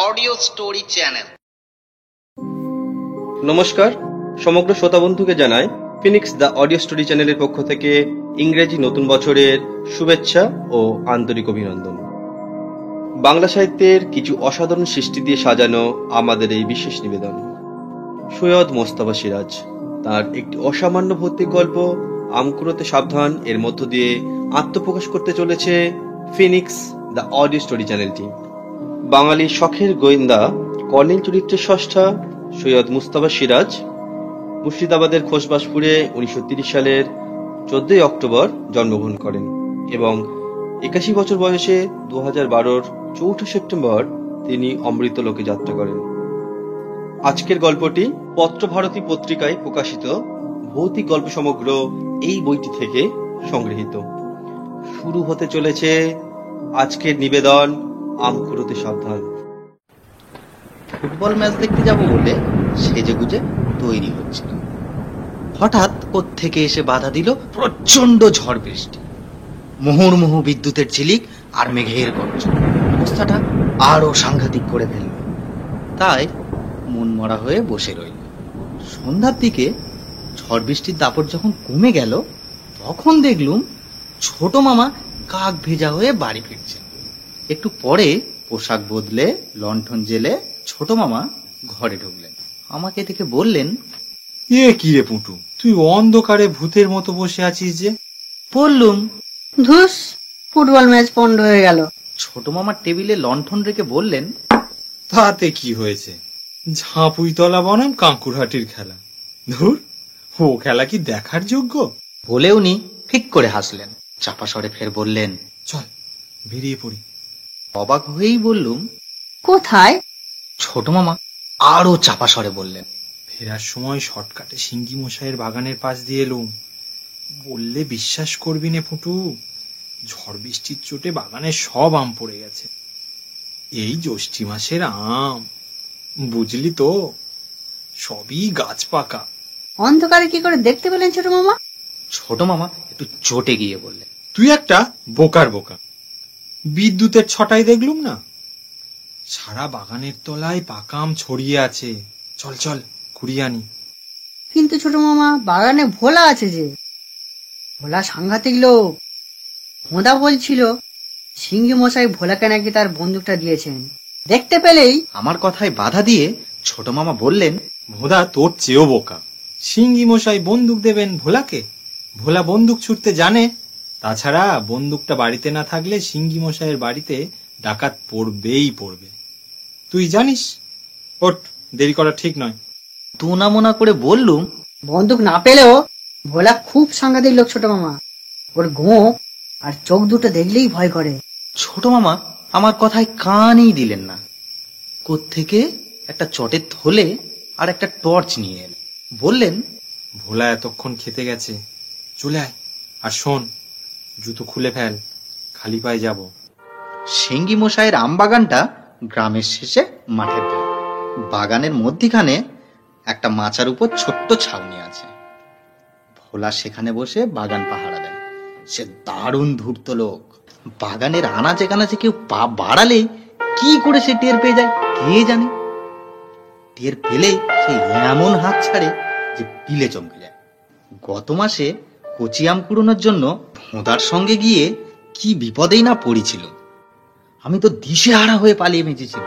Audio story channel. নমস্কার, সমগ্র শ্রোতা বন্ধুকে জানাই ফিনিক্স দ্য অডিও স্টোরি চ্যানেলের পক্ষ থেকে ইংরেজি নতুন বছরের শুভেচ্ছা ও আন্তরিক অভিনন্দন। বাংলা সাহিত্যের কিছু অসাধারণ সৃষ্টি দিয়ে সাজানো আমাদের এই বিশেষ নিবেদন। সৈয়দ মোস্তফা সিরাজ তার একটি অসামান্য ভৌতিক গল্প আমকুড়োতে সাবধান এর মধ্য দিয়ে আত্মপ্রকাশ করতে চলেছে ফিনিক্স দ্য অডিও স্টোরি চ্যানেলটি। বাঙালির শখের গোয়েন্দা কর্নেল চরিত্রের স্রষ্টা সৈয়দ মোস্তফা সিরাজ মুর্শিদাবাদের খোসবাসপুরে 1930 সালের 14 অক্টোবর জন্মগ্রহণ করেন এবং 81 বছর বয়সে 2012 4 সেপ্টেম্বর তিনি অমৃত লোকে যাত্রা করেন। আজকের গল্পটি পত্রভারতী পত্রিকায় প্রকাশিত ভৌতিক গল্প সমগ্র এই বইটি থেকে সংগৃহীত। শুরু হতে চলেছে আজকের নিবেদন আমকুড়োতে সাবধান। ফুটবল ম্যাচ দেখতে যাব বলে সেজেগুজে তৈরি হচ্ছিল, হঠাৎ কোত্থেকে এসে বাধা দিল প্রচন্ড ঝড় বৃষ্টি, মুহুর্মুহু বিদ্যুতের ঝিলিক আর মেঘের গর্জন। অবস্থাটা আরো সাংঘাতিক করে ফেলল। তাই মন মরা হয়ে বসে রইল। সন্ধ্যার দিকে ঝড় বৃষ্টির দাপট যখন কমে গেল, তখন দেখলুম ছোট মামা কাক ভেজা হয়ে বাড়ি ফিরছে। একটু পরে পোশাক বদলে লণ্ঠন জেলে ছোট মামা ঘরে ঢুকলেন। আমাকে দেখে বললেন, এ কি রে পুটু, তুই অন্ধকারে ভূতের মতো বসে আছিস যে? বললুম, ধুস, ফুটবল ম্যাচ পন্ড হয়ে গেল। ছোট মামা টেবিলে লণ্ঠন রেখে বললেন, তাতে কি হয়েছে, ঝাঁপুইতলা বনাম কাঁকুরহাটির খেলা। ধুর, ও খেলা কি দেখার যোগ্য? বলে উনি ঠিক করে হাসলেন। চাপা স্বরে ফের বললেন, চল বেরিয়ে পড়ি। অবাক হয়েই বললুম, কোথায়? ছোট মামা আরো চাপা স্বরে বললেন, ফেরার সময় শর্টকাটে সিঙ্গি মশাইয়ের বাগানের পাশ দিয়ে এলুম। বললে বিশ্বাস করবি নে পুটু, ঝড় বৃষ্টির চোটে বাগানের সব আম পড়ে গেছে। এই জ্যৈষ্ঠী মাসের আম, বুঝলি তো, সবই গাছ পাকা। অন্ধকারে কি করে দেখতে পেলেন ছোট মামা? ছোট মামা একটু চটে গিয়ে বললেন, তুই একটা বোকার বোকা, বিদ্যুতের ছটায় দেখলুম না, সারা বাগানের তলায় পাকা আম ছড়িয়ে আছে। চল চল কুড়িয়ে আনি। কিন্তু ছোট মামা, বাগানে ভোলা আছে যে। ভোলা সাংঘাতিক লোক। মোদা বলছিল সিংহি মশাই ভোলাকে নাকি তার বন্দুকটা দিয়েছেন। দেখতে পেলেই। আমার কথায় বাধা দিয়ে ছোট মামা বললেন, ভোদা তোর চেয়েও বোকা। সিঙ্গি মশাই বন্দুক দেবেন ভোলাকে? ভোলা বন্দুক ছুটতে জানে। তাছাড়া বন্দুকটা বাড়িতে না থাকলে সিঙ্গি মশাইয়ের বাড়িতে ডাকাত পড়বেই পড়বে, তুই জানিস। ওঠ, দেরি করা ঠিক নয়। তুনা মোনা করে বললুম, বন্দুক না পেলেও ভোলা খুব সাংঘাতিক লোক ছোট মামা। ওর গোঁ আর চোখ দুটো দেখলেই ভয় করে। ছোট মামা আমার কথায় কানই দিলেন না। কোত্থেকে একটা চটের থলে আর একটা টর্চ নিয়ে এলেন। বললেন, ভোলা এতক্ষণ খেতে গেছে, চলে আয়। আর শোন, জুতো খুলে ফেল, খালি পায়ে যাব। সিঙ্গি মশাইয়ের আম বাগানটা গ্রামের শেষে মাঠের ধারে। বাগানের মধ্যিখানে একটা মাচার উপর ছোট্ট ছাউনি আছে। ভোলা সেখানে বসে বাগান পাহারা দেয়। সে দারুণ ধূর্ত লোক। বাগানের আনাচে কানাচে কেউ পা বাড়ালেই কি করে সে টের পেয়ে যায় কে জানে। টের পেলেই সে এমন হাত ছাড়ে যে পিলে চমকে যায়। গত মাসে কচি আম কুড়োনোর জন্য ভোঁদার সঙ্গে গিয়ে কি বিপদেই না পড়েছিল। আমি তো দিশেহারা হয়ে পালিয়ে বেঁচেছিল।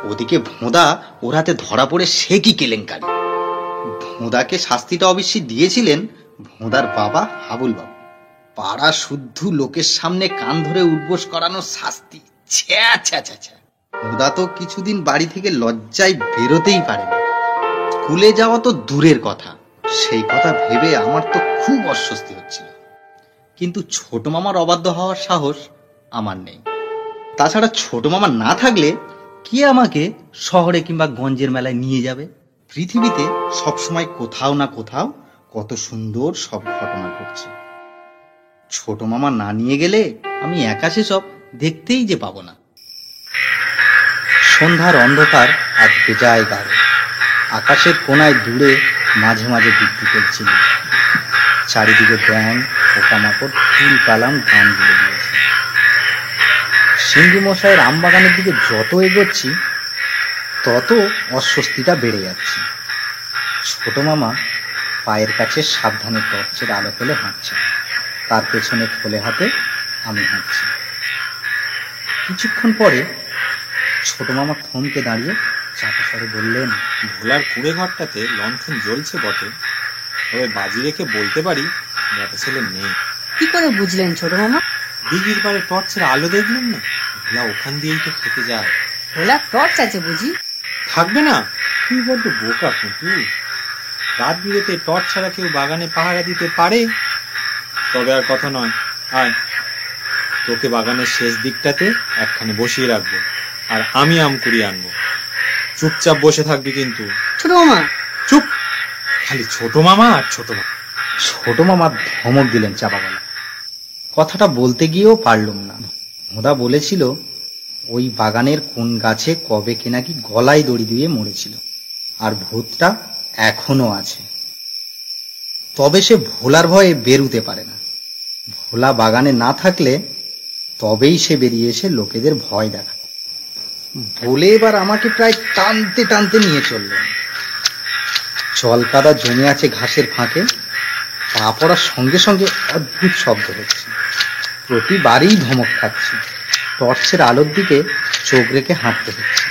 ওদিকে ভোঁদা ওর হাতে ধরা পড়ে সে কি কেলেঙ্কারি। ভোঁদাকে শাস্তিটা অবশ্যই দিয়েছিলেন ভোঁদার বাবা হাবুল বাবু। পাড়া শুদ্ধ লোকের সামনে কান ধরে উঠবোস করানোর শাস্তি। ছ্যা ছ্যা ছ্যা ছ্যা। ভোঁদা তো কিছুদিন বাড়ি থেকে লজ্জায় বেরোতেই পারেনি। স্কুলে যাওয়া তো দূরের কথা। সেই কথা ভেবে আমার তো খুব অস্বস্তি হচ্ছিল। কিন্তু ছোট মামার অবাধ্য হওয়ার সাহস আমার নেই। তাছাড়া ছোট মামা না থাকলে কে আমাকে শহরে কিংবা গঞ্জের মেলায় নিয়ে যাবে? পৃথিবীতে সবসময় কোথাও না কোথাও কত সুন্দর সব ঘটনা ঘটছে। ছোট মামা না নিয়ে গেলে আমি একা সেসব দেখতেই যে পাবো না। সন্ধ্যার অন্ধকার আজ বেজায় গাঢ়। আকাশের কোনায় দূরে মাঝে মাঝে বিদ্যুতের ঝিলিক। চারিদিকে ব্যাঙ, পোকামাকড় ফুল কালাম গান বলে দিয়েছে। সিঙ্গি মশাইয়ের আমবাগানের দিকে যত এগোচ্ছি তত অস্বস্তিটা বেড়ে যাচ্ছে। ছোট মামা পায়ের কাছে সাবধানে টর্চের আলো ফেলে হাঁটছে, তার পেছনে খোলে হাতে আমি হাঁটছি। কিছুক্ষণ পরে ছোট মামা থমকে দাঁড়িয়ে চাপা স্বরে বললেন, ভোলার কুড়ে ঘরটাতে লণ্ঠন জ্বলছে বটে, তবে বাজি রেখে বলতে পারি বেটা ছেলে নেই। কি করে বুঝলেন ছোট মামা? দিঘির পাড়ে টর্চের আলো দেখলেন না? ভোলা ওখান দিয়েই তো খেতে যায়। ভোলা টর্চ আছে বুঝি? থাকবে না? তুই বড্ড বোকা পুঁটু। রাত বিরেতে টর্চ ছাড়া কেউ বাগানে পাহারা দিতে পারে? তবে আর কথা নয়, আয়, তোকে বাগানের শেষ দিকটাতে একখানে বসিয়ে রাখবো, আর আমি আম কুড়িয়ে আনবো। চুপচাপ বসে থাকবি কিন্তু। ছোট মামা, চুপ! খালি ছোট মামা আর ছোট মামা। ছোট মামা ধমক দিলেন চাপা গলা। কথাটা বলতে গিয়েও পারলুম না। মোদা বলেছিল ওই বাগানের কোন গাছে কবে কে নাকি গলায় দড়ি দিয়ে মরেছিল, আর ভূতটা এখনো আছে। তবে সে ভোলার ভয়ে বেরুতে পারে না। ভোলা বাগানে না থাকলে তবেই সে বেরিয়ে এসে লোকেদের ভয় দেখা বলে এবার আমাকে প্রায় টানতে টানতে নিয়ে চললেন। জল কাদা জমে আছে ঘাসের ফাঁকে, পা পড়ার সঙ্গে সঙ্গে অদ্ভুত শব্দ হচ্ছে। প্রতিবারই ধমক খাচ্ছি। টর্চের আলোর দিকে চোখ রেখে হাঁটতে হচ্ছে।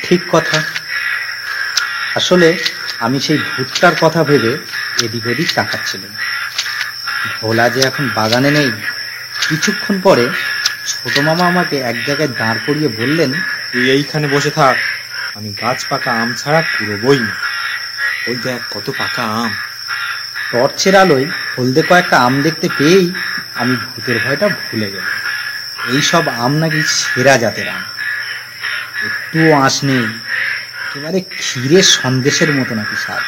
ঠিক কথা, আসলে আমি সেই ভূতটার কথা ভেবে এদিক ওদিক তাকাচ্ছিলাম। ভোলা যে এখন বাগানে নেই। কিছুক্ষণ পরে ছোট মামা আমাকে এক জায়গায় দাঁড় করিয়ে বললেন, তুই এইখানে বসে থাক, আমি গাছ পাকা আম ছাড়া কুড়োবই না। ওই দেখ কত পাকা আম। টর্চের আলোয় হলদে কয়েকটা আম দেখতে পেয়েই আমি ভূতের ভয়টা ভুলে গেলাম। এইসব আম নাকি সেরা জাতের আম, একটুও আঁশ নেই, একেবারে ক্ষীরের সন্দেশের মতো নাকি স্বাদ।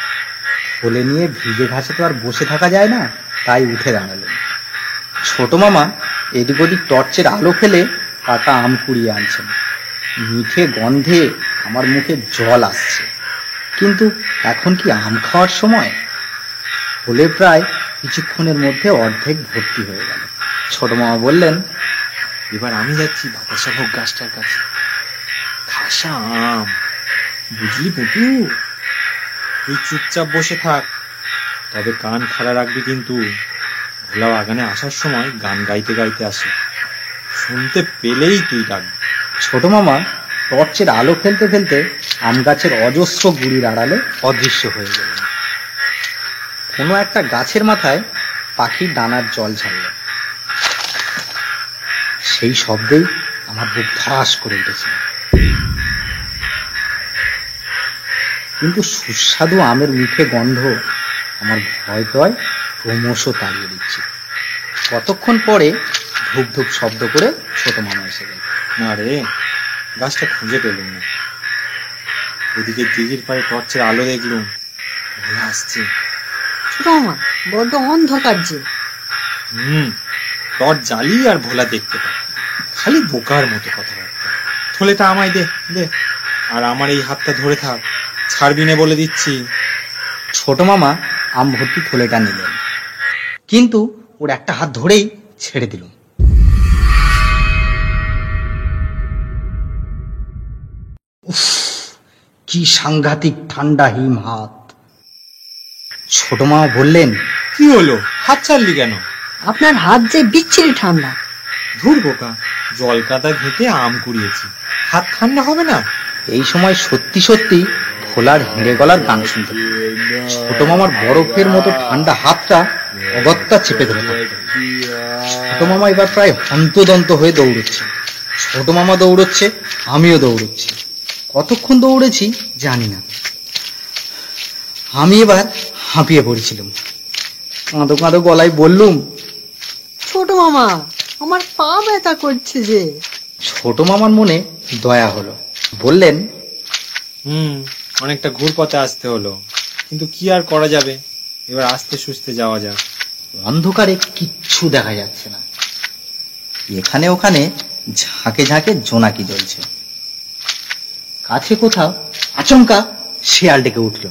কোলে নিয়ে ভিজে ঘাসে তো আর বসে থাকা যায় না, তাই উঠে দাঁড়ালেন। ছোট মামা এদিক ওদিক টর্চের আলো ফেলে পাকা আম কুড়িয়ে আনছেন। মিঠে গন্ধে আমার মুখে জল আসছে। কিন্তু এখন কি আম খাওয়ার সময়? হলে প্রায় কিছুক্ষণের মধ্যে অর্ধেক ভর্তি হয়ে গেল। ছোট মামা বললেন, এবার আমি যাচ্ছি বাতাসা ভোগ গাছটার কাছে। খাসা আম, বুঝলি পুটু? তুই চুপচাপ বসে থাক, তবে কান খাড়া রাখবি কিন্তু। ভোলা বাগানে আসার সময় গান গাইতে গাইতে আসে, শুনতে পেলেই তুই ডাকবি। ছোট মামা টর্চের আলো ফেলতে ফেলতে আম গাছের অজস্র গুড়ির আড়ালে অদৃশ্য হয়ে গেলেন। কোনো একটা গাছের মাথায় পাখির ডানার জল ছাড়ল। সেই শব্দেই আমার বুক ধরাস করে উঠেছিল। কিন্তু সুস্বাদু আমের মিঠে গন্ধ আমার ভয় টয় ক্রমশ তাড়িয়ে দিচ্ছে। কতক্ষণ পরে ধূপ ধূপ শব্দ করে ছোট মামা এসে গেল। না রে, গাছটা খুঁজে পেলুম না। ওদিকে দিঘির পাড়ে টর্চের আলো দেখলুম, ভোলা আসছে। ছোট মামা, বড্ড অন্ধকার যে। টর্চ জ্বালি আর ভোলা দেখতে পাই। খালি বোকার মতো কথাবার্তা। থলেটা আমায় দে দে, আর আমার এই হাতটা ধরে থাক, ছাড়বি না বলে দিচ্ছি। ছোট মামা আম ভর্তি থলেটা নিলেন, কিন্তু ওর একটা হাত ধরেই ছেড়ে দিল। উফ, কি সাংঘাতিক ঠান্ডা হিম হাত। ছোট মামা বললেন, কি হলো, হাত ছাড়লি কেন? আপনার হাত যে বিচ্ছিরি ঠান্ডা। ধুর বোকা, জল কাদা ঘেঁটে আম কুড়িয়েছি, হাত ঠান্ডা হবে না? এই সময় সত্যি সত্যি ভোলার হেঁড়ে গলার গান শুনতে পেল। ছোট মামার বরফের মতো ঠান্ডা হাতটা অগত্যা চেপে ধরে থাকত। ছোট মামা এবার প্রায় হন্তদন্ত হয়ে দৌড়চ্ছে। ছোট মামা দৌড়চ্ছে, আমিও দৌড়চ্ছি। কতক্ষণ দৌড়েছি জানি না। আমি এবার হাঁপিয়ে পড়েছিলাম। কাঁদো কাঁদো গলায় বললুম, ছোট মামা, আমার পা ব্যথা করছে যে। ছোট মামার মনে দয়া হলো, বললেন, অনেকটা ঘুরপথে আসতে হলো, কিন্তু কি আর করা যাবে, এবার আস্তে সুস্তে যাওয়া যাক। অন্ধকারে কিচ্ছু দেখা যাচ্ছে না। এখানে ওখানে ঝাঁকে ঝাঁকে জোনাকি জ্বলছে। কাছে কোথাও আচমকা শিয়াল ডেকে উঠল।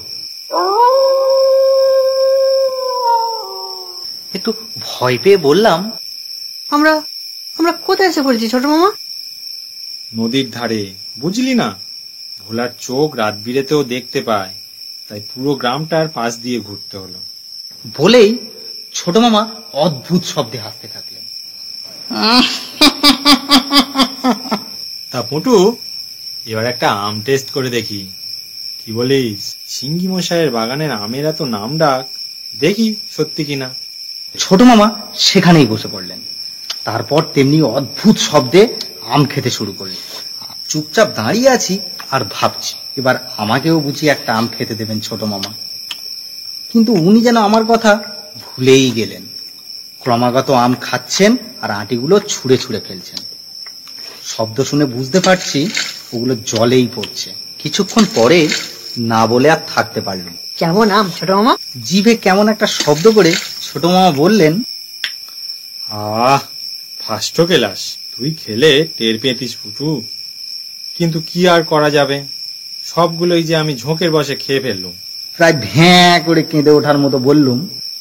একটু ভয় পেয়ে বললাম, আমরা আমরা কোথায় এসে পড়েছি ছোট মামা? নদীর ধারে, বুঝলি না? ভোলার চোখ রাত বিরেতেও দেখতে পায়, তাই পুরো গ্রামটার পাশ দিয়ে ঘুরতে হলো। বলেই ছোট মামা অদ্ভুত শব্দে হাসতে থাকলেন। তা পুটু, এবার একটা আম টেস্ট করে দেখি, কি বলিস? সিঙ্গি মশাইয়ের বাগানের আমের এত নাম ডাক, দেখি সত্যি কিনা। ছোট মামা সেখানেই বসে পড়লেন। তারপর তেমনি অদ্ভুত শব্দে আম খেতে শুরু করলেন। চুপচাপ দাঁড়িয়ে আছি আর ভাবছি, এবার আমাকেও বুঝি একটা আম খেতে দেবেন ছোট মামা। কিন্তু উনি যেন আমার কথা ভুলেই গেলেন। ক্রমাগত আম খাচ্ছেন আর আটিগুলো ছুঁড়ে ছুঁড়ে ফেলছেন। শব্দ শুনে বুঝতে পারছি ওগুলো জলেই পড়ছে। কিছুক্ষণ পরে না বলে আর থাকতে পারলাম। কেমন আম ছোট মামা? জিভে কেমন একটা শব্দ করে ছোট মামা বললেন, ফার্স্ট ক্লাস, তুই খেলে টের পেতিস পুটু, কিন্তু কি আর করা যাবে, সবগুলোই যে আমি ঝোঁকের বসে খেয়ে ফেললুম। প্রায় ভ্যাঁ করে কেঁদে ওঠার মতো বললুম,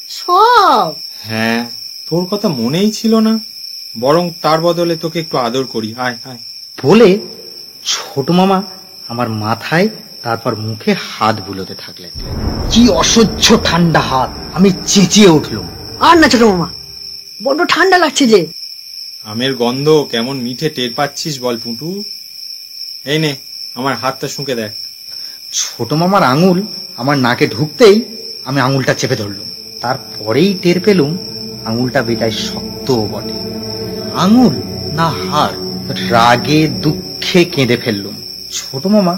সব? হ্যাঁ, তোর কথা মনেই ছিল না, বরং তার বদলে তোকে একটু আদর করি, আয় আয়। বলে ছোট মামা আমার মাথায় তারপর মুখে হাত বুলোতে থাকলেন। কি অসহ্য ঠান্ডা হাত! আমি চেঁচিয়ে উঠলুম, আর না ছোট মামা, বড্ড ঠান্ডা লাগছে যে। আমের গন্ধ কেমন মিঠে টের পাচ্ছিস বল পুটু? এই নে, আমার হাতটা শুঁকে দেখ। ছোট মামার আঙুল আমার নাকে ঢুকতেই আমি আঙুলটা চেপে ধরলুম। তারপরেই টের পেলুম আঙুলটা বেজায় শক্তও বটে। আঙুল না হাড়! রাগে দুঃখে কেঁদে ফেললুম। ছোট মামা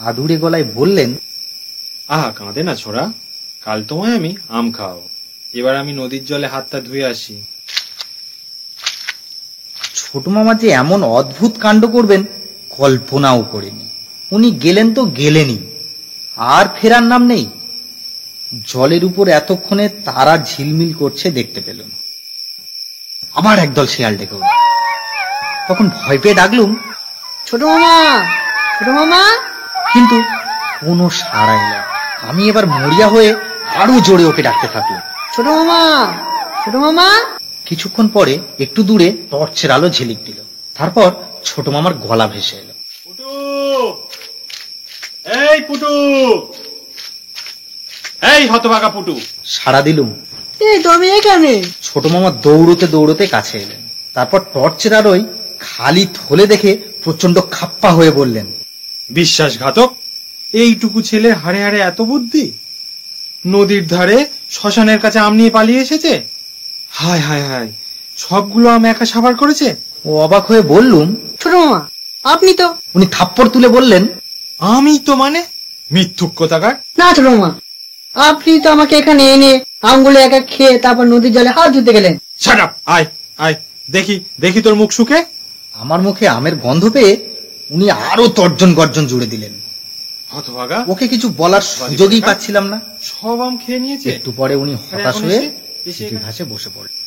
আদুরে গলায় বললেন, আহা, কাঁদে না ছোড়া, কাল তোমায় আমি আম খাও। এবার আমি নদীর জলে হাতটা ধুয়ে আসি। ছোট মামা যে এমন অদ্ভুত কাণ্ড করবেন কল্পনাও করিনি। উনি গেলেন তো গেলেনই, আর ফেরার নাম নেই। জলের উপর এতক্ষণে তারা ঝিলমিল করছে দেখতে পেলুম। আবার একদল শিয়াল ডেকে উঠল। তখন ভয় পেয়ে ডাকলুম, ছোট মামা, ছোট মামা। কিন্তু কোনো সাড়া এলো না। আমি এবার মরিয়া হয়ে আরো জোরে ওকে ডাকতে থাকলাম, ছোট মামা, ছোট মামা। কিছুক্ষণ পরে একটু দূরে টর্চের আলো ঝিলিক দিল। তারপর ছোট মামার গলা ভেসে এলো, পুটু, এই পুটু, এই হতভাগা পুটু। সাড়া দিলুম। এই তো আমি এখানে। ছোট মামা দৌড়তে দৌড়তে কাছে এলেন। তারপর টর্চের আলোয় খালি থলে দেখে প্রচন্ড খাপ্পা হয়ে বললেন, বিশ্বাসঘাতক! এইটুকু ছেলে হাড়ে হাড়ে এত বুদ্ধি! নদীর ধারে শ্মশানের কাছে আম নিয়ে পালিয়ে এসেছে। হায় হায় হায়, সবগুলো আম একা সাবার করেছে। ও অবাক হয়ে বললুম, ছোট মামা, আপনি তো। উনি থাপ্পড় তুলে বললেন, আমি তো মানে? মিথ্যুক কোথাকার! না ছোট মামা, আপনি তো আমাকে এখানে এনে আমগুলো একা খেয়ে তারপর নদীর জলে হাত ধুতে গেলেন। Shut up! আয় আয়, দেখি দেখি তোর মুখ শুকে। আমার মুখে আমের গন্ধ পেয়ে উনি আরো তর্জন গর্জন জুড়ে দিলেন। হতভাগা, ওকে কিছু বলার সুযোগই পাচ্ছিলাম না। সব আম খেয়ে নিয়েছে। একটু পরে উনি হতাশ এখন হয়ে এসে চিঠির ঘাসে বসে পড়লেন।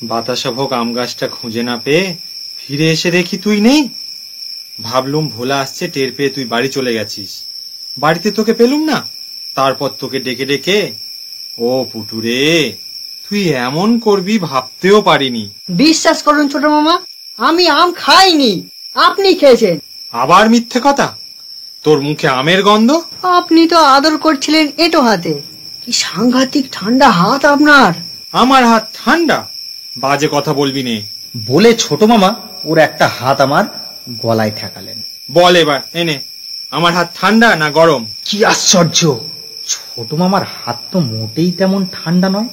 বাতাসা ভোগ আম গাছটা খুঁজে না পেয়ে ফিরে এসে দেখি তুই নেই। ভাবলুম ভোলা আসছে টের পেয়ে তুই বাড়ি চলে গেছিস। বাড়িতে তোকে পেলুম না, তারপর তোকে ডেকে ডেকে, ও পুটুরে, তুই এমন করবি ভাবতেও পারিনি। বিশ্বাস করুন ছোট মামা, আমি আম খাইনি, আপনি খেয়েছেন। আবার মিথ্যে কথা! তোর মুখে আমের গন্ধ। আপনি তো আদর করছিলেন এটো হাতে। কি সাংঘাতিক ঠান্ডা হাত আপনার। আমার হাত ঠান্ডা? বাজে কথা বলবি নে। বলে ছোট মামা ওর একটা হাত আমার গলায় ঠেকালেন। বল এবার, এনে, আমার হাত ঠান্ডা না গরম? কি আশ্চর্য! ছোট মামার হাত তো মোটেই তেমন ঠান্ডা নয়।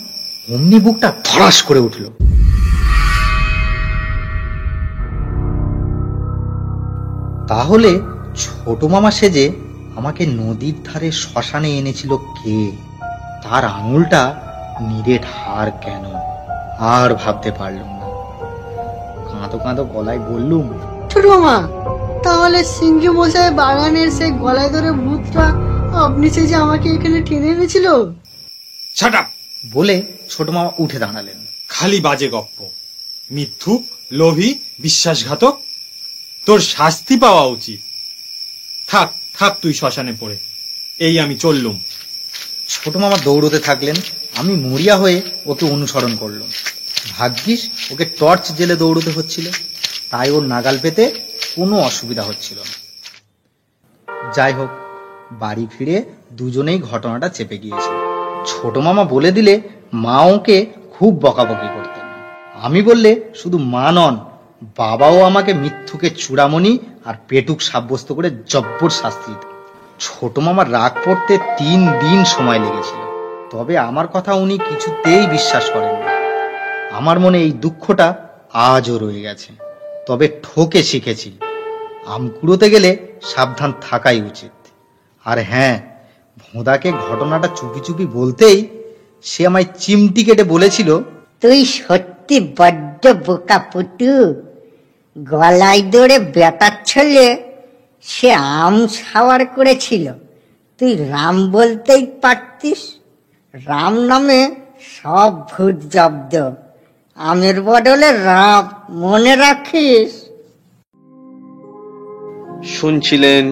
অমনি বুকটা ধরাস করে উঠল। তাহলে ছোট মামা সেজে আমাকে নদীর ধারে শ্মশানে এনেছিল কে? তার আঙুলটা নিরেট হাড় কেন? আর ভাবতে পারলুম না। কাঁদো কাঁদো গলায় বললুম, ছোট মামা, তাহলে সিংহ মশাই বাগানের সেই গলায় ধরে ভূতটা আপনি সে যে আমাকে এখানে টেনে এনেছিল। Shut up! বলে ছোট মামা উঠে দাঁড়ালেন। খালি বাজে গপ্প। মিথ্যুক, লোভী, বিশ্বাসঘাতক! তোর শাস্তি পাওয়া উচিত। থাক থাক, তুই শ্মশানে পড়ে। এই আমি চললুম। ছোট মামা দৌড়তে থাকলেন। আমি মরিয়া হয়ে ওকে অনুসরণ করলাম। ভাগ্যিস ওকে টর্চ জেলে দৌড়তে হচ্ছিল, তাই ওর নাগাল পেতে কোনো অসুবিধা হচ্ছিল না। যাই হোক, বাড়ি ফিরে দুজনেই ঘটনাটা চেপে গিয়েছিল। ছোট মামা বলে দিলে মা ওকে খুব বকাবকি করতেন। আমি বললে শুধু মা নন, বাবাও আমাকে মিথ্যুকে চূড়ামণি আর পেটুক সাব্যস্ত করে জব্বর শাস্তি দিত। ছোট মামার রাগ পড়তে 3 দিন সময় লেগেছিল, তবে আমার কথা উনি কিছুতেই বিশ্বাস করেন না। আমার মনে এই দুঃখটা আজও রয়ে গেছে। তবে ঠকে শিখেছি, আম কুড়োতে গেলে সাবধান থাকাই উচিত। আর হ্যাঁ, ভোঁদাকে ঘটনাটা চুপি চুপি বলতেই সে আমায় চিমটি কেটে বলেছিল, তুই সত্যি বড্ড বোকা পুটু। গলায় দৌড়ে বেটার ছেলে সে আম সাওয়ার করেছিল, তুই রাম বলতেই পারতিস। রাম নামে সব ভূত জব্দ, আমের বদলে রাম, মনে রাখিস। শুনছিলেন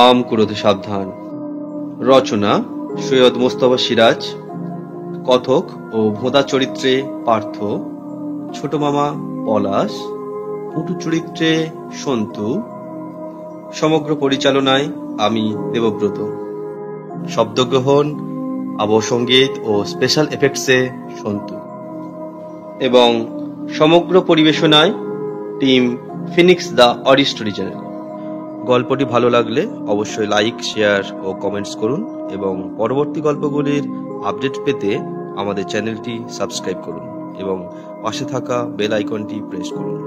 আম কুড়োতে সাবধান। রচনা সৈয়দ মোস্তফা সিরাজ। কথক ও ভোঁদা চরিত্রে পার্থ, ছোট মামা পলাশ, পুটু চরিত্রে সন্তু। সমগ্র পরিচালনায় আমি দেবব্রত। শব্দগ্রহণ, আবহসঙ্গীত ও স্পেশাল এফেক্টসে সন্তু এবং সমগ্র পরিবেশনায় team phoenix the audio story channel. গল্পটি ভালো লাগলে অবশ্যই লাইক, শেয়ার ও কমেন্টস করুন এবং পরবর্তী গল্পগুলির আপডেট পেতে আমাদের চ্যানেলটি সাবস্ক্রাইব করুন এবং পাশে থাকা বেল আইকনটি প্রেস করুন।